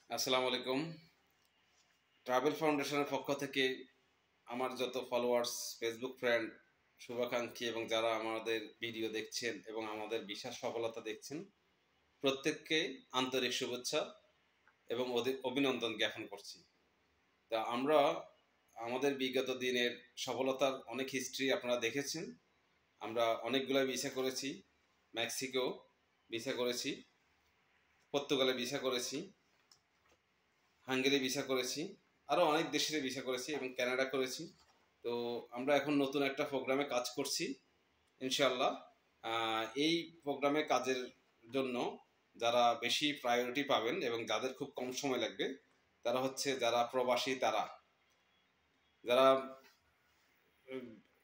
আসসালামু আলাইকুম। ট্রাভেল ফাউন্ডেশনের পক্ষ থেকে আমার যত ফলোয়ার্স, ফেসবুক ফ্রেন্ড, শুভাকাঙ্ক্ষী এবং যারা আমাদের ভিডিও দেখছেন এবং আমাদের বিশাল সফলতা দেখছেন, প্রত্যেককে আন্তরিক শুভেচ্ছা এবং অভিনন্দন জ্ঞাপন করছি। তা আমরা আমাদের বিগত দিনের সফলতার অনেক হিস্ট্রি আপনারা দেখেছেন। আমরা অনেকগুলো ভিসা করেছি, মেক্সিকো ভিসা করেছি, পর্তুগালে ভিসা করেছি, হাঙ্গেরি ভিসা করেছি, আরও অনেক দেশের ভিসা করেছি এবং কানাডা করেছি। তো আমরা এখন নতুন একটা প্রোগ্রামে কাজ করছি ইনশাল্লাহ। এই প্রোগ্রামে কাজের জন্য যারা বেশি প্রায়োরিটি পাবেন এবং যাদের খুব কম সময় লাগবে তারা হচ্ছে যারা প্রবাসী, তারা যারা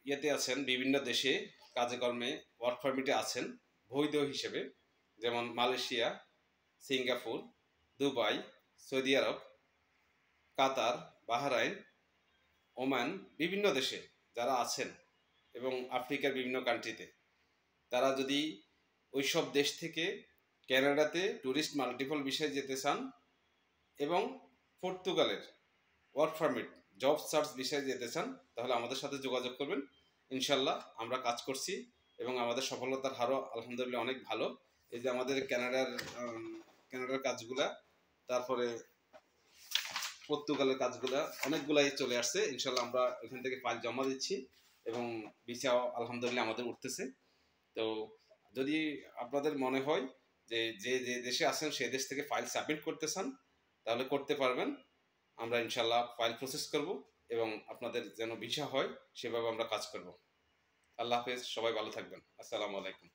ইয়েতে আছেন, বিভিন্ন দেশে কাজে কর্মে ওয়ার্ক পারমিটে আছেন বৈধ হিসেবে, যেমন মালয়েশিয়া, সিঙ্গাপুর, দুবাই, সৌদি আরব, কাতার, বাহরাইন, ওমান, বিভিন্ন দেশে যারা আছেন এবং আফ্রিকার বিভিন্ন কান্ট্রিতে, তারা যদি ওই সব দেশ থেকে ক্যানাডাতে ট্যুরিস্ট মাল্টিপল ভিসায় যেতে চান এবং পর্তুগালের ওয়ার্ক পারমিট জব সার্চ ভিসায় যেতে চান, তাহলে আমাদের সাথে যোগাযোগ করবেন। ইনশাল্লাহ আমরা কাজ করছি এবং আমাদের সফলতার হারও আলহামদুলিল্লাহ অনেক ভালো। এই যে আমাদের ক্যানাডার কাজগুলা, তারপরে পর্তুগালের কাজগুলা অনেকগুলাই চলে আসছে। ইনশাল্লাহ আমরা এখান থেকে ফাইল জমা দিচ্ছি এবং ভিসাও আলহামদুলিল্লাহ আমাদের উঠতেছে। তো যদি আপনাদের মনে হয় যে যে যে দেশে আছেন সেই দেশ থেকে ফাইল সাবমিট করতে চান, তাহলে করতে পারবেন। আমরা ইনশাল্লাহ ফাইল প্রসেস করব এবং আপনাদের যেন ভিসা হয় সেভাবে আমরা কাজ করব। আল্লাহ হাফেজ, সবাই ভালো থাকবেন। আসসালামু আলাইকুম।